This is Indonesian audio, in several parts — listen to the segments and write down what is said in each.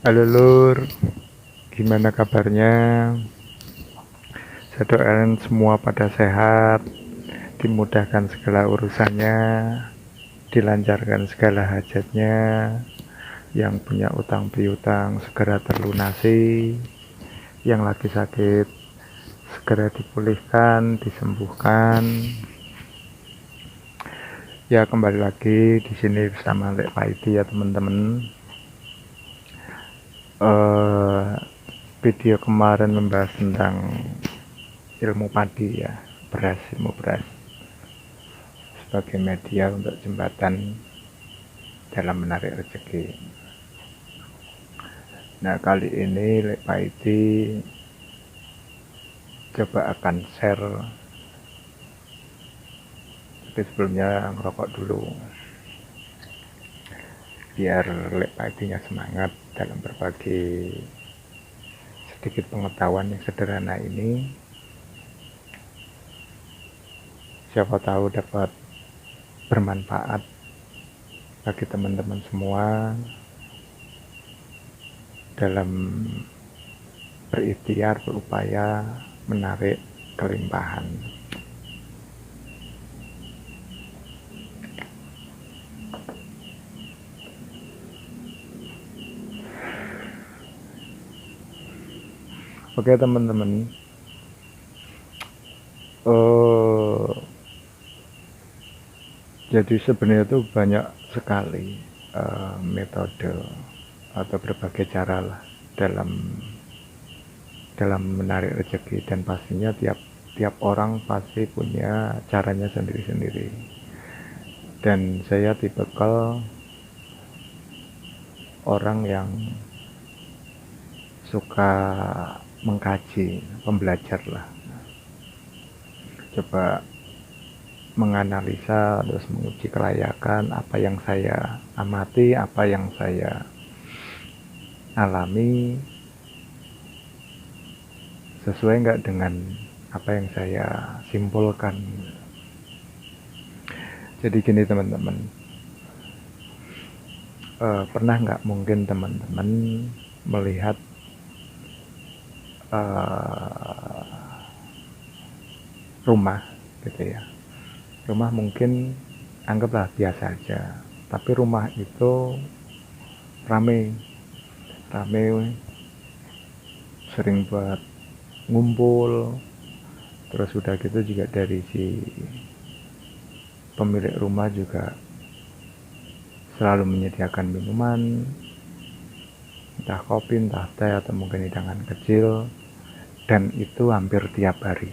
Halo Lur, gimana kabarnya? Saya doain semua pada sehat, dimudahkan segala urusannya, dilancarkan segala hajatnya, yang punya utang piutang segera terlunasi, yang lagi sakit segera dipulihkan, disembuhkan. Ya kembali lagi di sini bersama Lek Paidi ya teman-teman. Eh, Video kemarin membahas tentang ilmu padi ya, ilmu beras sebagai media untuk jembatan dalam menarik rezeki. Nah kali ini Lek Paidi coba akan share, tapi sebelumnya ngerokok dulu biar Lek Paidinya semangat dalam berbagi sedikit pengetahuan yang sederhana ini. Siapa tahu dapat bermanfaat bagi teman-teman semua dalam berikhtiar, berupaya menarik kelimpahan. Oke teman-teman, jadi sebenarnya itu banyak sekali metode atau berbagai cara lah dalam menarik rezeki, dan pastinya tiap orang pasti punya caranya sendiri-sendiri. Dan saya tipikal orang yang suka mengkaji, pembelajar lah, coba menganalisa terus menguji kelayakan apa yang saya amati, apa yang saya alami, sesuai nggak dengan apa yang saya simpulkan. Jadi gini teman-teman, pernah nggak mungkin teman-teman melihat rumah gitu ya, rumah mungkin anggaplah biasa aja, tapi rumah itu rame sering buat ngumpul. Terus udah gitu juga dari si pemilik rumah juga selalu menyediakan minuman, entah kopi, entah teh, atau mungkin hidangan kecil, dan itu hampir tiap hari.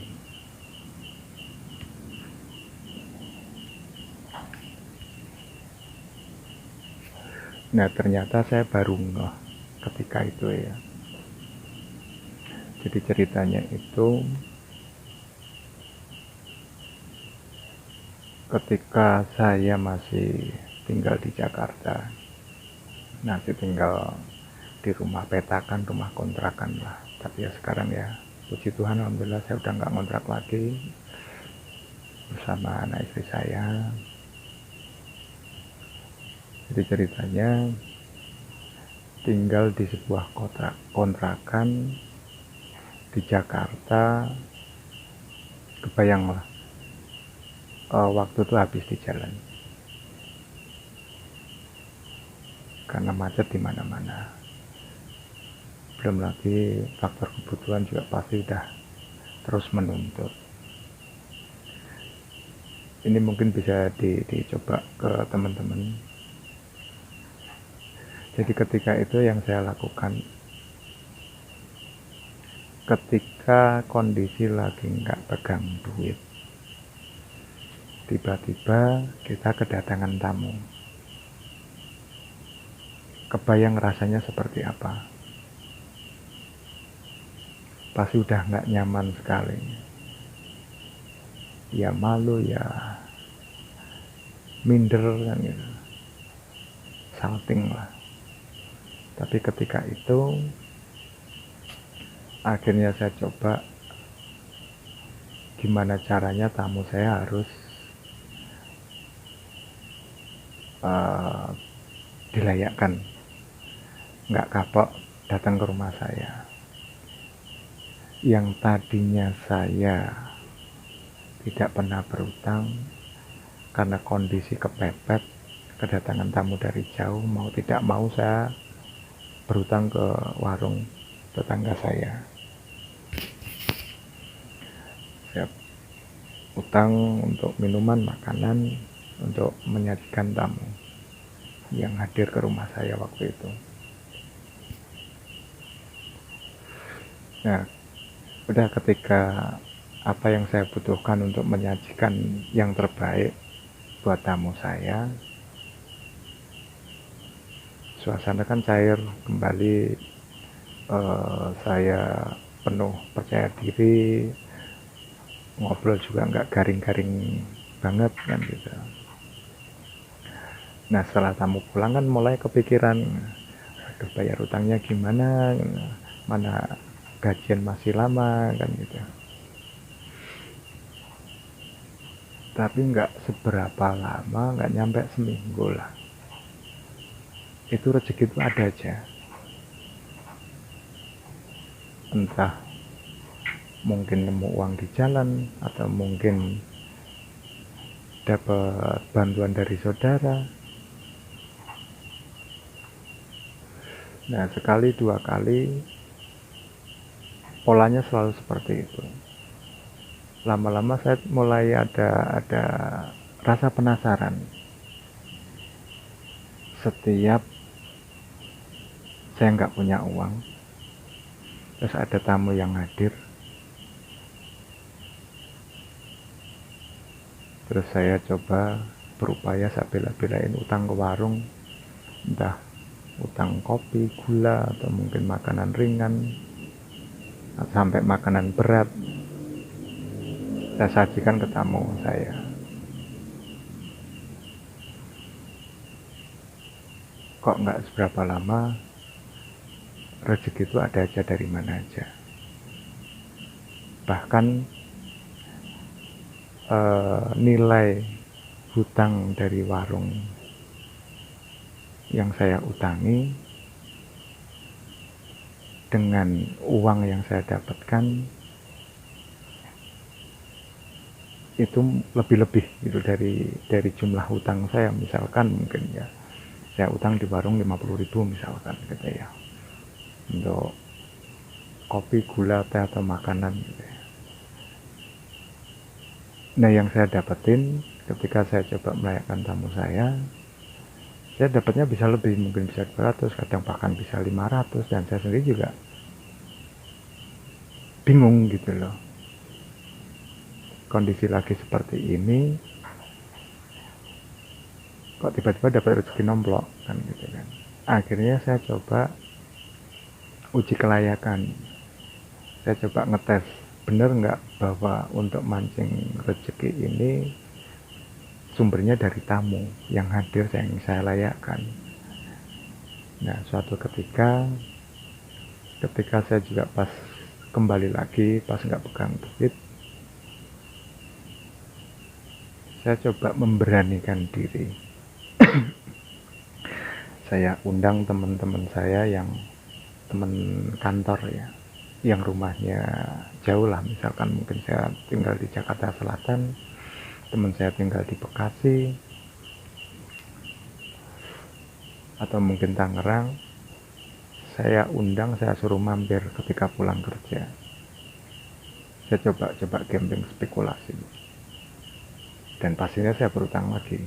Nah ternyata saya baru ngeh ketika itu ya. Jadi ceritanya itu ketika saya masih tinggal di Jakarta, masih tinggal di rumah petakan, rumah kontrakan lah. Tapi ya sekarang ya puji Tuhan alhamdulillah saya udah nggak ngontrak lagi bersama anak istri saya. Jadi ceritanya tinggal di sebuah kontrakan di Jakarta, kebayang lah waktu itu habis di jalan karena macet di mana-mana. Belum lagi faktor kebutuhan juga pasti udah terus menuntut. Ini mungkin bisa dicoba ke teman-teman. Jadi ketika itu yang saya lakukan, ketika kondisi lagi nggak pegang duit, tiba-tiba kita kedatangan tamu. Kebayang rasanya seperti apa? Pasti udah nggak nyaman sekali. Ya malu, ya minder kan gitu, salting lah. Tapi ketika itu akhirnya saya coba gimana caranya tamu saya harus dilayakkan, nggak kapok datang ke rumah saya. Yang tadinya saya tidak pernah berutang, karena kondisi kepepet, kedatangan tamu dari jauh, mau tidak mau saya berutang ke warung tetangga saya. Saya utang untuk minuman, makanan, untuk menyajikan tamu yang hadir ke rumah saya waktu itu. Nah, udah ketika apa yang saya butuhkan untuk menyajikan yang terbaik buat tamu saya, suasana kan cair kembali, saya penuh percaya diri, ngobrol juga nggak garing-garing banget kan gitu. Nah setelah tamu pulang kan mulai kepikiran, aduh bayar utangnya gimana, mana gajian masih lama kan gitu. Tapi nggak seberapa lama, nggak nyampe seminggu lah, itu rezeki itu ada aja. Entah mungkin nemu uang di jalan, atau mungkin dapat bantuan dari saudara. Nah sekali dua kali polanya selalu seperti itu. Lama-lama saya mulai ada rasa penasaran. Setiap saya nggak punya uang, terus ada tamu yang hadir, terus saya coba berupaya, saya bela-belain utang ke warung, entah utang kopi, gula, atau mungkin makanan ringan, sampai makanan berat, saya sajikan ke tamu saya. Kok nggak seberapa lama, rezeki itu ada aja dari mana aja. Bahkan nilai hutang dari warung yang saya utangi dengan uang yang saya dapatkan itu lebih-lebih gitu dari jumlah hutang saya. Misalkan mungkin ya saya utang di warung 50.000 misalkan gitu ya, untuk kopi, gula, teh, atau makanan gitu ya. Nah yang saya dapetin ketika saya coba melayakan tamu saya dapatnya bisa lebih, mungkin bisa 200, kadang bahkan bisa 500, dan saya sendiri juga bingung gitu loh. Kondisi lagi seperti ini, kok tiba-tiba dapat rezeki nomplok kan gitu kan. Akhirnya saya coba uji kelayakan, saya coba ngetes bener nggak bahwa untuk mancing rezeki ini sumbernya dari tamu yang hadir yang saya layakkan. Nah suatu ketika saya juga pas kembali lagi, pas nggak pegang duit, saya coba memberanikan diri. Saya undang teman-teman saya, yang teman kantor ya, yang rumahnya jauh lah, misalkan mungkin saya tinggal di Jakarta Selatan, teman saya tinggal di Bekasi, atau mungkin Tangerang. Saya undang, saya suruh mampir ketika pulang kerja. Saya coba gambling, spekulasi, dan pastinya saya berutang lagi.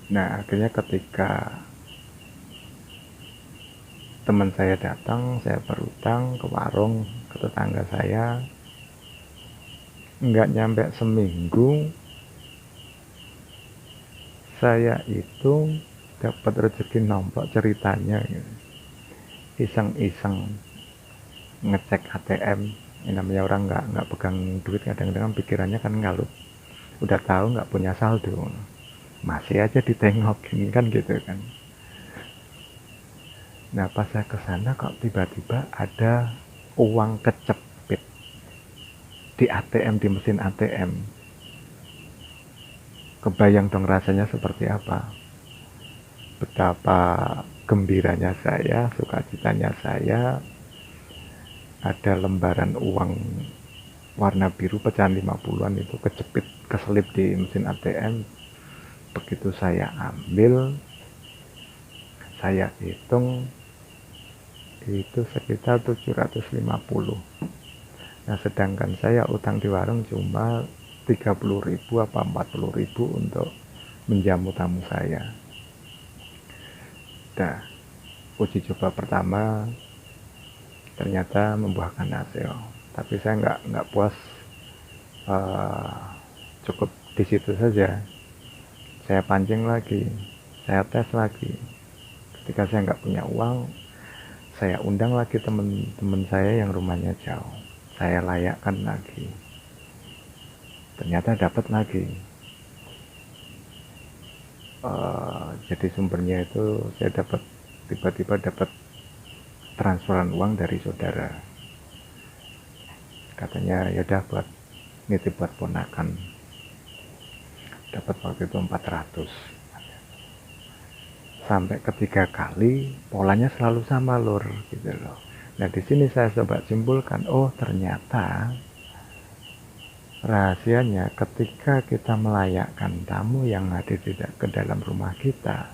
Nah akhirnya ketika teman saya datang, saya berutang ke warung ke tetangga saya, nggak nyampe seminggu saya itu dapat rezeki nomplok. Ceritanya gitu, iseng-iseng ngecek ATM. Ini namanya orang nggak pegang duit, kadang-kadang pikirannya kan ngalut, udah tahu nggak punya saldo, masih aja ditengokin kan gitu kan. Nah pas saya kesana kok tiba-tiba ada uang kecepit di ATM, di mesin ATM. Kebayang dong rasanya seperti apa, betapa gembiranya saya, sukacitanya saya, ada lembaran uang warna biru pecahan 50-an itu kejepit, keselip di mesin ATM. Begitu saya ambil, saya hitung itu sekitar 750. Nah, sedangkan saya utang di warung cuma 30.000 apa 40.000 untuk menjamu tamu saya. Nah, uji coba pertama ternyata membuahkan hasil, tapi saya nggak puas cukup di situ saja. Saya pancing lagi, saya tes lagi. Ketika saya nggak punya uang, saya undang lagi teman-teman saya yang rumahnya jauh, saya layakkan lagi, ternyata dapat lagi. Jadi sumbernya itu saya tiba-tiba dapat transferan uang dari saudara, katanya yaudah buat nitip buat ponakan, dapat waktu itu 400. Sampai ketiga kali polanya selalu sama lur, gitu loh. Nah, di sini saya coba simpulkan, oh ternyata rahasianya ketika kita melayakkan tamu yang hadir ke dalam rumah kita,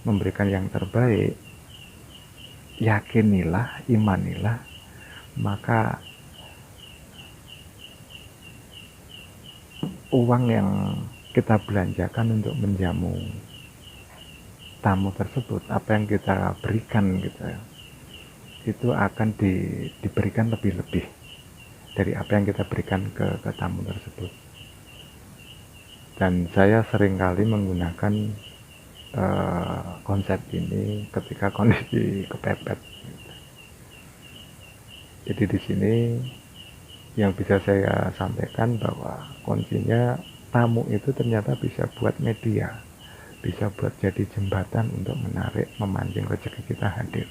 memberikan yang terbaik, yakinilah, imanilah, maka uang yang kita belanjakan untuk menjamu tamu tersebut, apa yang kita berikan gitu ya, itu akan diberikan lebih-lebih dari apa yang kita berikan ke tamu tersebut. Dan saya seringkali menggunakan konsep ini ketika kondisi kepepet. Jadi di sini yang bisa saya sampaikan bahwa kuncinya tamu itu ternyata bisa buat media, bisa buat jadi jembatan untuk menarik, memancing rezeki kita hadir.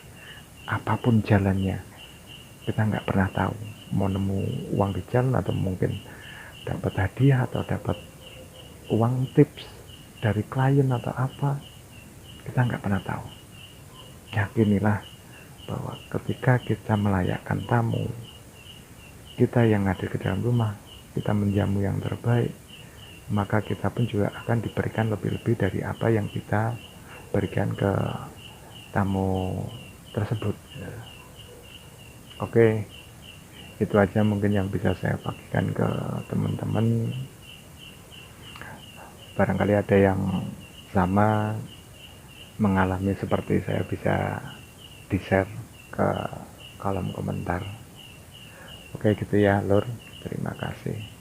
Apapun jalannya, kita nggak pernah tahu mau nemu uang di jalan, atau mungkin dapat hadiah, atau dapat uang tips dari klien atau apa, kita nggak pernah tahu. Yakinilah bahwa ketika kita melayakkan tamu kita yang hadir ke dalam rumah, kita menjamu yang terbaik, maka kita pun juga akan diberikan lebih-lebih dari apa yang kita berikan ke tamu tersebut. Oke, itu aja mungkin yang bisa saya bagikan ke teman-teman. Barangkali ada yang sama mengalami seperti saya, bisa di-share ke kolom komentar. Oke gitu ya lur, terima kasih.